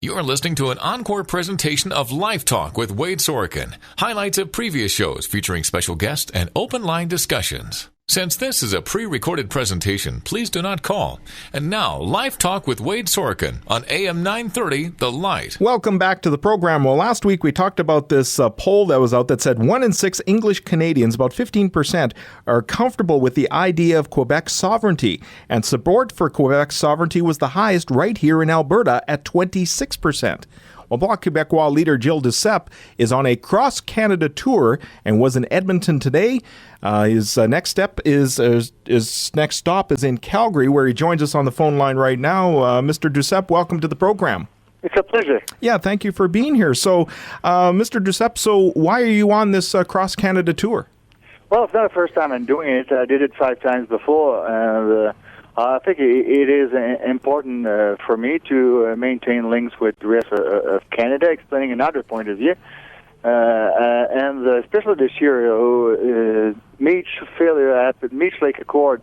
You're listening to an encore presentation of Life Talk with Wade Sorochan. Highlights of previous shows featuring special guests and open line discussions. Since this is a pre-recorded presentation, please do not call. And now, Life Talk with Wade Sorochan on AM 930, The Light. Welcome back to the program. Well, last week we talked about this poll that was out that said 1 in 6 English Canadians, about 15%, are comfortable with the idea of Quebec sovereignty. And support for Quebec sovereignty was the highest right here in Alberta at 26%. Well, Bloc Québécois leader Gilles Duceppe is on a cross-Canada tour and was in Edmonton today. His next stop is in Calgary, where he joins us on the phone line right now. Mr. Duceppe, welcome to the program. It's a pleasure. Yeah, thank you for being here. So, Mr. Duceppe, so why are you on this cross-Canada tour? Well, it's not the first time I'm doing it. I did it 5 times before, and I think it is important for me to maintain links with the rest of Canada, explaining another point of view. And especially this year, Meech Lake Accord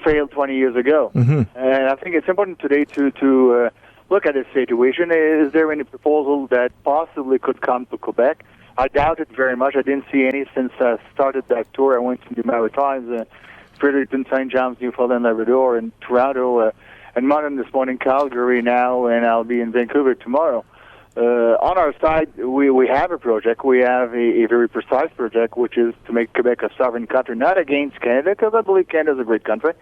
failed 20 years ago. Mm-hmm. And I think it's important today to look at the situation. Is there any proposal that possibly could come to Quebec? I doubt it very much. I didn't see any since I started that tour. I went to the Maritimes, Fredericton, St. John's, Newfoundland, Labrador, and Toronto, and Moncton this morning, Calgary now, and I'll be in Vancouver tomorrow. On our side, we have a project. We have a very precise project, which is to make Quebec a sovereign country, not against Canada, because I believe Canada is a great country,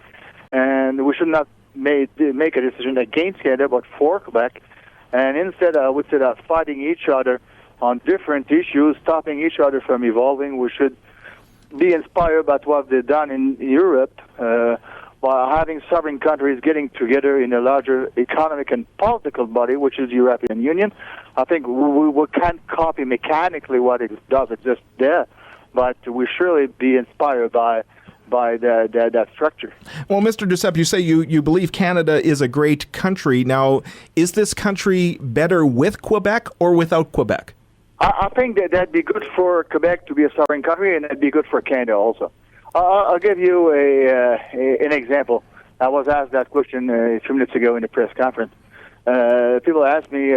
and we should not make a decision against Canada, but for Quebec. And instead, I would say that fighting each other on different issues, stopping each other from evolving, we should be inspired by what they've done in Europe, by having sovereign countries getting together in a larger economic and political body, which is the European Union. I think we can't copy mechanically what it does exist there, but we surely be inspired by that structure. Well, Mr. Duceppe, you say you believe Canada is a great country. Now, is this country better with Quebec or without Quebec? I think that'd be good for Quebec to be a sovereign country, and that'd be good for Canada also. I'll give you an example. I was asked that question a few minutes ago in the press conference. People asked me,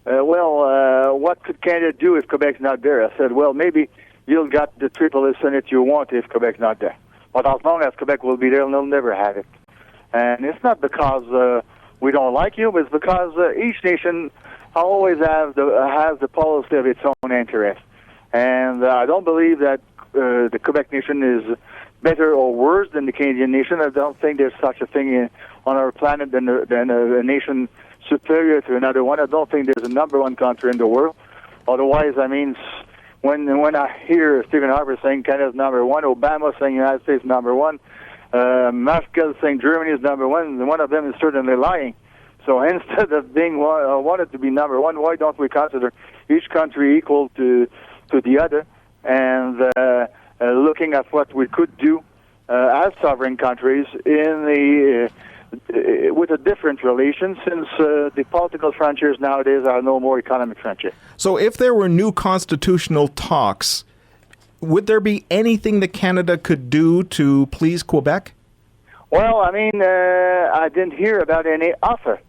what could Canada do if Quebec's not there? I said, well, maybe you'll get the triple Senate you want if Quebec's not there. But as long as Quebec will be there, they'll never have it. And it's not because we don't like you, but it's because each nation always has the policy of its own interest. And I don't believe that the Quebec nation is better or worse than the Canadian nation. I don't think there's such a thing on our planet than a nation superior to another one. I don't think there's a number one country in the world. Otherwise, I mean, when I hear Stephen Harper saying Canada's number one, Obama saying United States number one, Merkel saying Germany is number one of them is certainly lying. So instead of being wanted to be number one, why don't we consider each country equal to the other, and looking at what we could do as sovereign countries with a different relation, since the political frontiers nowadays are no more economic frontiers. So if there were new constitutional talks, would there be anything that Canada could do to please Quebec? Well, I mean, I didn't hear about any offer.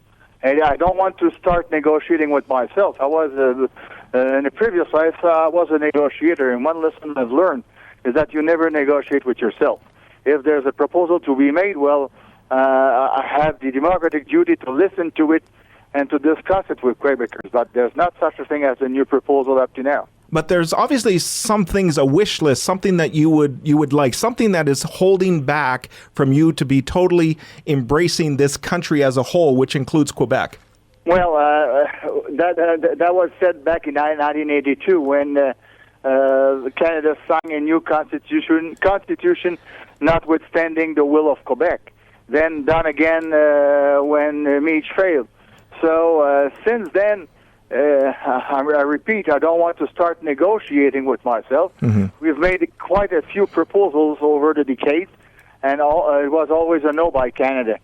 And I don't want to start negotiating with myself. I was, in a previous life, I was a negotiator, and one lesson I've learned is that you never negotiate with yourself. If there's a proposal to be made, well, I have the democratic duty to listen to it and to discuss it with Quebecers, but there's not such a thing as a new proposal up to now. But there's obviously some things, a wish list, something that you would like, something that is holding back from you to be totally embracing this country as a whole, which includes Quebec. Well, that was said back in 1982 when Canada signed a new constitution notwithstanding the will of Quebec. Then done again when Meech failed. So since then, I repeat, I don't want to start negotiating with myself. Mm-hmm. We've made quite a few proposals over the decades, and it was always a no by Canada.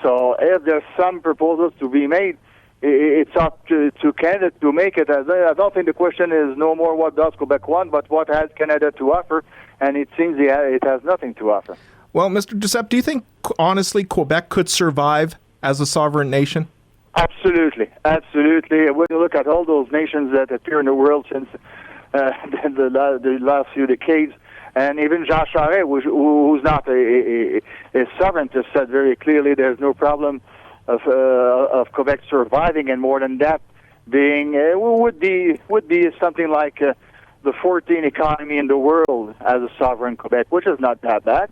So if there's some proposals to be made, it's up to Canada to make it. I don't think the question is no more what does Quebec want, but what has Canada to offer, and it seems it has nothing to offer. Well, Mr. Duceppe, do you think, honestly, Quebec could survive as a sovereign nation? Absolutely. When you look at all those nations that appear in the world since the last few decades, and even Jean Charest, who's not a sovereigntist, said very clearly there's no problem of Quebec surviving, and more than that, being would be something like the 14th economy in the world as a sovereign Quebec, which is not that bad.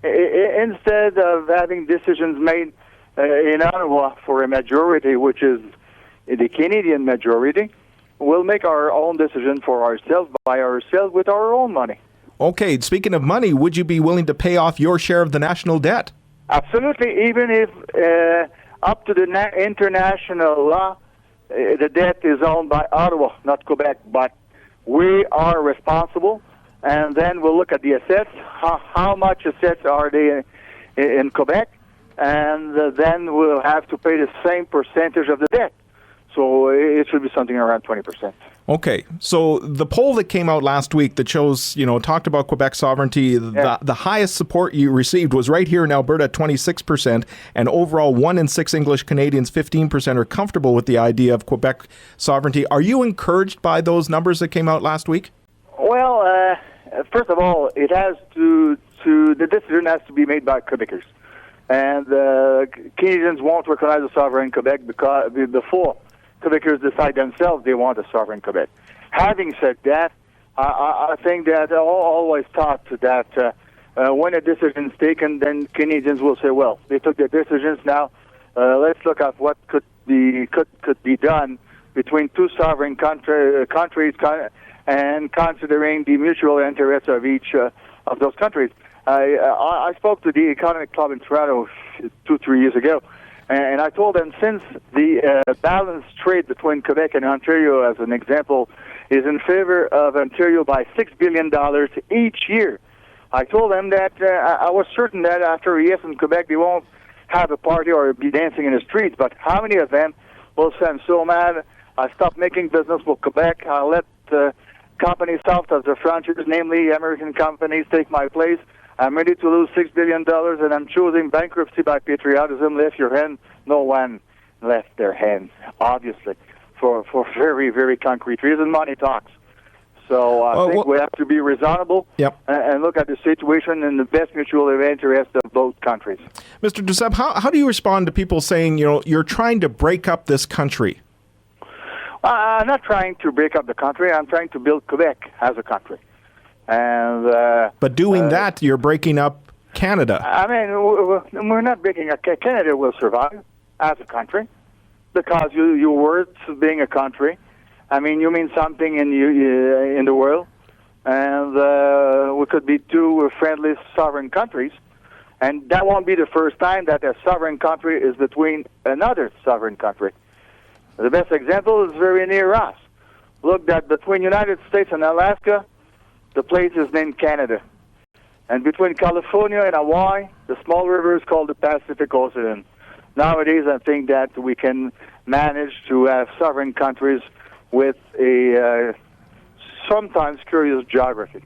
Instead of having decisions made in Ottawa for a majority, which is the Canadian majority, we'll make our own decision for ourselves, by ourselves, with our own money. Okay, speaking of money, would you be willing to pay off your share of the national debt? Absolutely, even if up to the international law, the debt is owned by Ottawa, not Quebec, but we are responsible, and then we'll look at the assets, how much assets are they in Quebec, and then we'll have to pay the same percentage of the debt. So it should be something around 20%. Okay, so the poll that came out last week that shows, talked about Quebec sovereignty, the highest support you received was right here in Alberta at 26%, and overall 1 in 6 English Canadians, 15%, are comfortable with the idea of Quebec sovereignty. Are you encouraged by those numbers that came out last week? Well, first of all, it has the decision has to be made by Quebecers. And Canadians won't recognize a sovereign Quebec because before Quebecers decide themselves they want a sovereign Quebec. Having said that, I think that I always thought that when a decision is taken, then Canadians will say, well, they took their decisions, now let's look at what could be done between two sovereign countries and considering the mutual interests of each of those countries. I spoke to the Economic Club in Toronto 2-3 years ago, and I told them, since the balanced trade between Quebec and Ontario, as an example, is in favor of Ontario by $6 billion each year, I told them that I was certain that after a yes in Quebec, they won't have a party or be dancing in the streets, but how many of them will say, I'm so mad, I stopped making business with Quebec, I let companies south of the frontiers, namely American companies, take my place. I'm ready to lose $6 billion, and I'm choosing bankruptcy by patriotism. Lift your hand. No one left their hands, obviously, for very, very concrete reason. Money talks. So I think we have to be reasonable and look at the situation in the best mutual interest of both countries. Mr. Duceppe, how do you respond to people saying, you're trying to break up this country? I'm not trying to break up the country. I'm trying to build Quebec as a country. And but doing that, you're breaking up Canada. I mean, we're not breaking up. Canada will survive as a country because your words being a country. I mean, you mean something in the world, and we could be two friendly sovereign countries, and that won't be the first time that a sovereign country is between another sovereign country. The best example is very near us. Look, that between United States and Alaska, the place is named Canada. And between California and Hawaii, the small river is called the Pacific Ocean. Nowadays, I think that we can manage to have sovereign countries with a sometimes curious geography.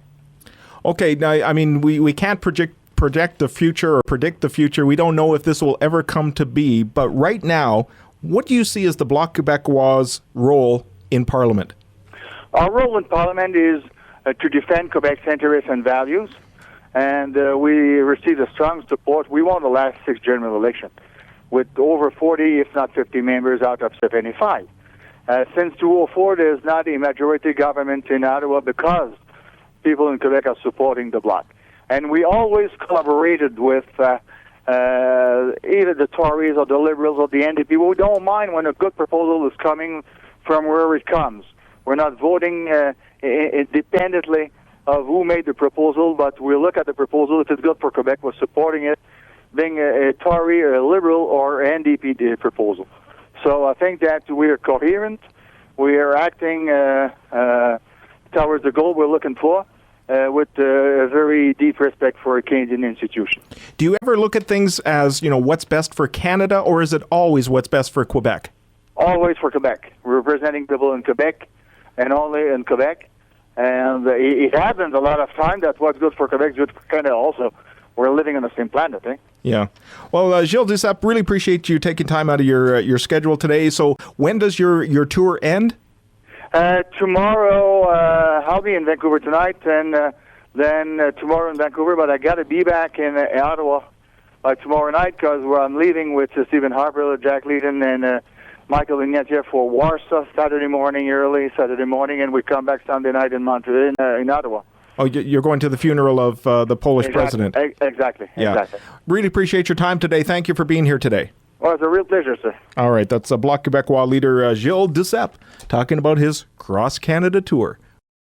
Okay, now, I mean, we can't project the future or predict the future. We don't know if this will ever come to be. But right now, what do you see as the Bloc Québécois' role in Parliament? Our role in Parliament is to defend Quebec's interests and values, and we received a strong support. We won the last 6 general elections with over 40, if not 50 members out of 75. Since 2004, there's not a majority government in Ottawa because people in Quebec are supporting the Bloc. And we always collaborated with either the Tories or the Liberals or the NDP. We don't mind when a good proposal is coming from wherever it comes. We're not voting independently of who made the proposal, but we look at the proposal. If it's good for Quebec, we're supporting it, being a Tory, a Liberal, or NDP proposal. So I think that we are coherent. We are acting towards the goal we're looking for with a very deep respect for a Canadian institution. Do you ever look at things as, what's best for Canada, or is it always what's best for Quebec? Always for Quebec. We're representing people in Quebec and only in Quebec. And it happens a lot of time that what's good for Quebec is good for Canada also. We're living on the same planet, eh? Yeah. Well, Gilles Duceppe, really appreciate you taking time out of your schedule today. So when does your tour end? Tomorrow, I'll be in Vancouver tonight, and then tomorrow in Vancouver, but I got to be back in Ottawa tomorrow night because I'm leaving with Stephen Harper, Jack Leedon, and Michael Ignatieff for Warsaw Saturday morning, and we come back Sunday night in Ottawa. Oh, you're going to the funeral of the Polish president. Exactly. Really appreciate your time today. Thank you for being here today. Well, it's a real pleasure, sir. All right, that's Bloc Québécois leader Gilles Duceppe talking about his cross-Canada tour.